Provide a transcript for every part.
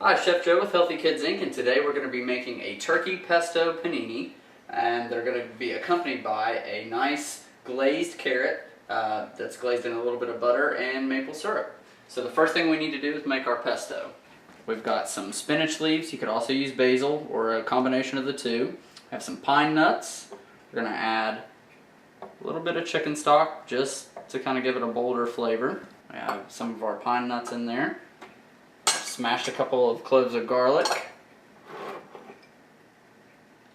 Hi, Chef Joe with Healthy Kids Inc. and today we're going to be making a turkey pesto panini, and they're going to be accompanied by a nice glazed carrot that's glazed in a little bit of butter and maple syrup. So the first thing we need to do is make our pesto. We've got some spinach leaves. You could also use basil or a combination of the two. I have some pine nuts. We're going to add a little bit of chicken stock just to kind of give it a bolder flavor. We have some of our pine nuts in there. Smashed a couple of cloves of garlic.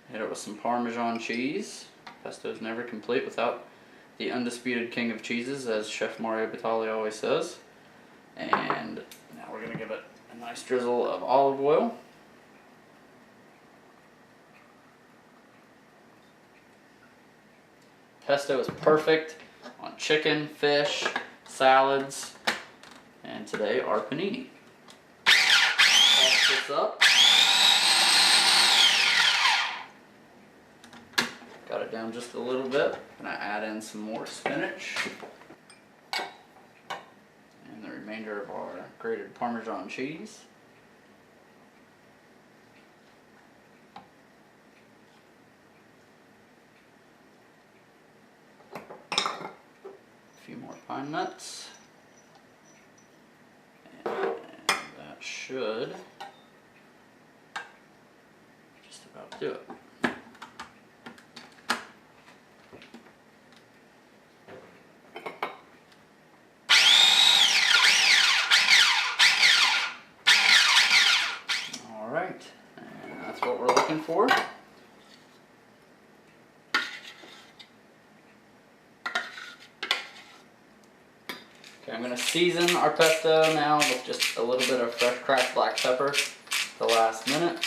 Hit it with some Parmesan cheese. Pesto is never complete without the undisputed king of cheeses, as Chef Mario Batali always says. And now we're going to give it a nice drizzle of olive oil. Pesto is perfect on chicken, fish, salads, and today our panini. Toss this up. Got it down just a little bit. Gonna add in some more spinach and the remainder of our grated Parmesan cheese. A few more pine nuts. And that should just about do it. Alright, and that's what we're looking for. Okay, I'm going to season our pesto now with just a little bit of fresh cracked black pepper at the last minute.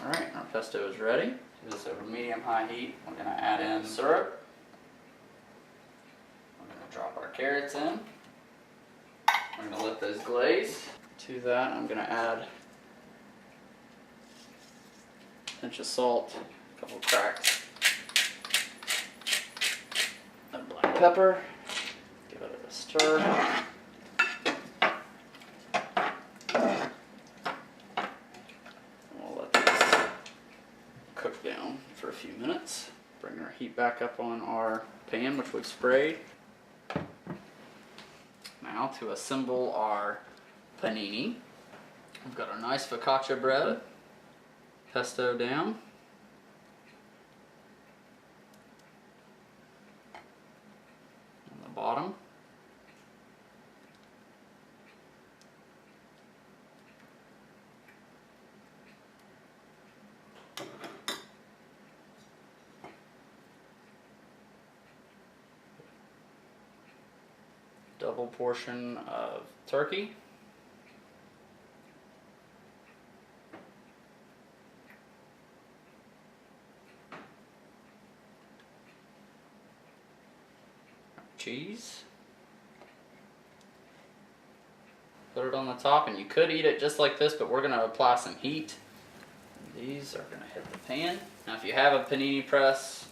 Alright, our pesto is ready. Do this over medium-high heat. We're going to add in syrup. We're going to drop our carrots in. We're going to let those glaze. To that, I'm going to add a pinch of salt, a couple cracks of black pepper. Give it a stir. Cook down for a few minutes. Bring our heat back up on our pan, which we've sprayed. Now to assemble our panini, we've got our nice focaccia bread, pesto down, on the bottom. Double portion of turkey. Cheese. Put it on the top, and you could eat it just like this, but we're going to apply some heat. And these are going to hit the pan. Now if you have a panini press,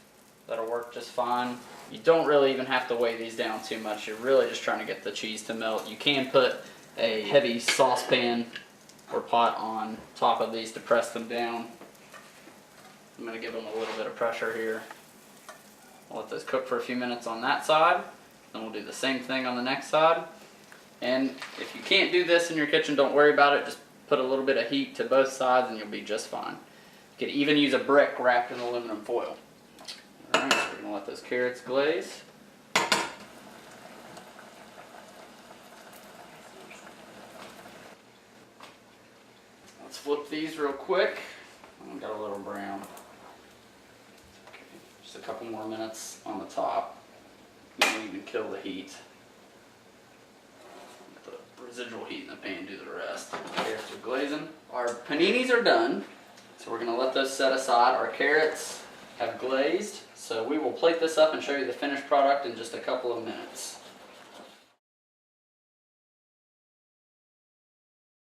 that'll work just fine. You don't really even have to weigh these down too much. You're really just trying to get the cheese to melt. You can put a heavy saucepan or pot on top of these to press them down. I'm going to give them a little bit of pressure here. I'll let those cook for a few minutes on that side. Then we'll do the same thing on the next side. And if you can't do this in your kitchen, don't worry about it. Just put a little bit of heat to both sides and you'll be just fine. You could even use a brick wrapped in aluminum foil. Alright, so we're going to let those carrots glaze. Let's flip these real quick. I've got a little brown. Okay, just a couple more minutes on the top. You don't even kill the heat. Let the residual heat in the pan do the rest. Carrots are glazing. Our paninis are done, so we're going to let those set aside. Our carrots have glazed, so we will plate this up and show you the finished product in just a couple of minutes.